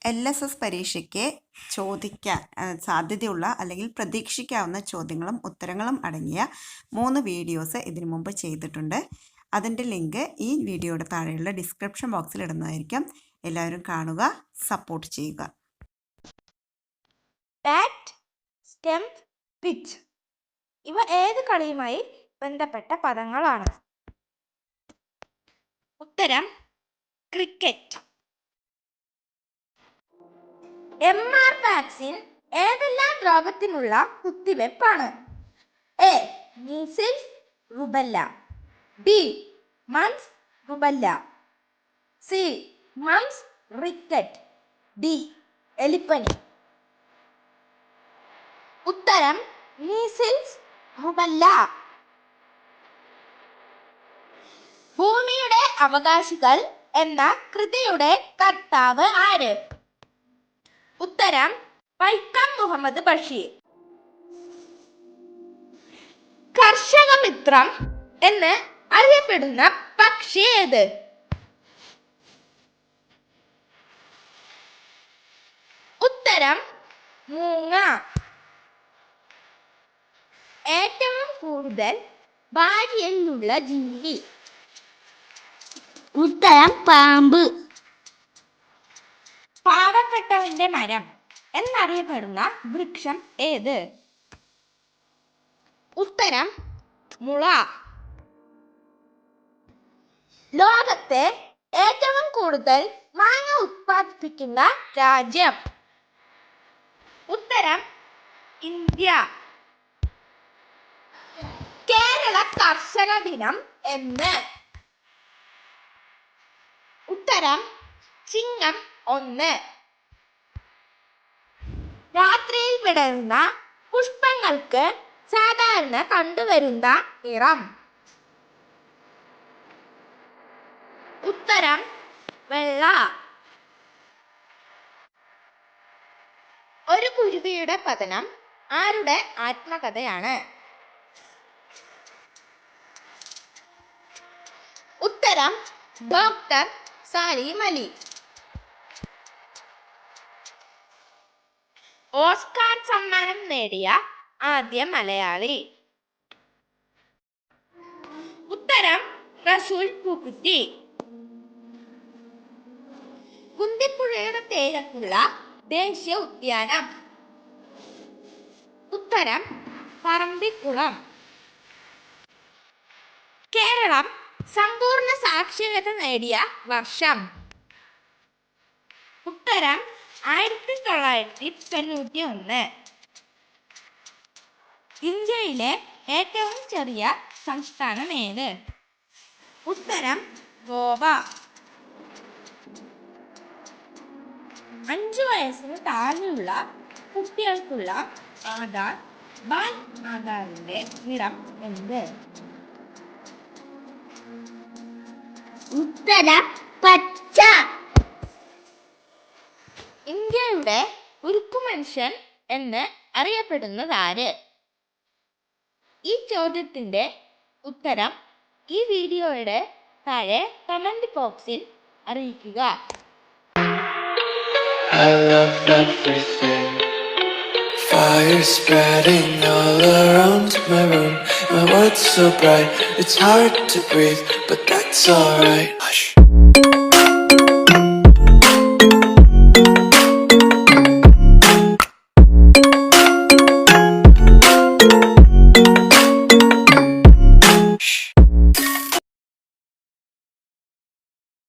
LSS പരീക്ഷയ്ക്ക് ചോദിക്കാൻ സാധ്യതയുള്ള അല്ലെങ്കിൽ പ്രതീക്ഷിക്കാവുന്ന ചോദ്യങ്ങളും ഉത്തരങ്ങളും അടങ്ങിയ 3 വീഡിയോസ് ഇതിനു മുമ്പ് ചെയ്തിട്ടുണ്ട്. അതിൻ്റെ ലിങ്ക് ഈ വീഡിയോയുടെ താഴെയുള്ള ഡിസ്ക്രിപ്ഷൻ ബോക്സിൽ ഇടുന്നതായിരിക്കും. എല്ലാവരും കാണുക, സപ്പോർട്ട് ചെയ്യുക. ബാറ്റ്, സ്റ്റംപ്, പിച്ച് ഇവ ഏത് കളിയുമായി ബന്ധപ്പെട്ട പദങ്ങളാണ്? ഉത്തരം ക്രിക്കറ്റ്. MR വാക്സിൻ ഏതെല്ലാം രോഗത്തിനുള്ള കുത്തിവെപ്പാണ്? A. Measles, rubella. B. Moms, rubella. C. Moms, ricket. D. എലിപ്പനി. ഉത്തരം മീസിൽസ്, റുബല്ല. ഭൂമിയുടെ അവകാശികൾ എന്ന കൃതിയുടെ കർത്താവ് ആര്? ഉത്തരം വൈക്കം മുഹമ്മദ് ബഷീർ. കർഷകമിത്രം എന്ന് അറിയപ്പെടുന്ന പക്ഷി ഏത്? ഉത്തരം മൂങ്ങ. ഏറ്റവും കൂടുതൽ ഭാര്യയുള്ള ജീവി? ഉത്തരം പാമ്പ്. പാവപ്പെട്ടവന്റെ മരം എന്നറിയപ്പെടുന്ന വൃക്ഷം ഏത്? ഉത്തരം മുള. ലോകത്തെ ഏറ്റവും കൂടുതൽ മാങ്ങ ഉത്പാദിപ്പിക്കുന്ന രാജ്യം? ഉത്തരം ഇന്ത്യ. കേരള കർഷക ദിനം എന്ന്? ഉത്തരം ചിങ്ങം 1. രാത്രിയിൽ വിടരുന്ന പുഷ്പങ്ങൾക്ക് സാധാരണ കണ്ടുവരുന്ന നിറം? ഉത്തരം വെള്ള. ഒരു കുരുവിയുടെ പതനം ആരുടെ ആത്മകഥയാണ്? ഉത്തരം ഡോക്ടർ സലീം അലി. ഓസ്കാർ സമ്മാനം നേടിയ ആദ്യ മലയാളി? ഉത്തരം റസൂൽ പൂക്കുറ്റി. കുന്തിപ്പുഴയുടെ തീരത്തുള്ള ദേശീയ ഉദ്യാനം? ഉത്തരം പറമ്പിക്കുളം. കേരളം സമ്പൂർണ്ണ സാക്ഷരത നേടിയ വർഷം? ഉത്തരം 1991. ഇന്ത്യയിലെ ഏറ്റവും ചെറിയ സംസ്ഥാനം ഏത്? ഉത്തരം ഗോവ. 5 വയസ്സിന് താഴെയുള്ള കുട്ടികൾക്കുള്ള ആധാർ ബാൽ ആധാറിന്റെ നിറം എന്ത്? ഉത്തരം പച്ച. ഇന്ത്യയുടെ ഉരുക്കു മനുഷ്യൻ എന്ന് അറിയപ്പെടുന്നത് ആര്? ഈ ചോദ്യത്തിന്റെ ഉത്തരം ഈ വീഡിയോയുടെ താഴെ കമന്റ് ബോക്സിൽ അറിയിക്കുക. I love everything. Fire spreading all around my room. My world's so bright, it's hard to breathe, but that's alright. Hush.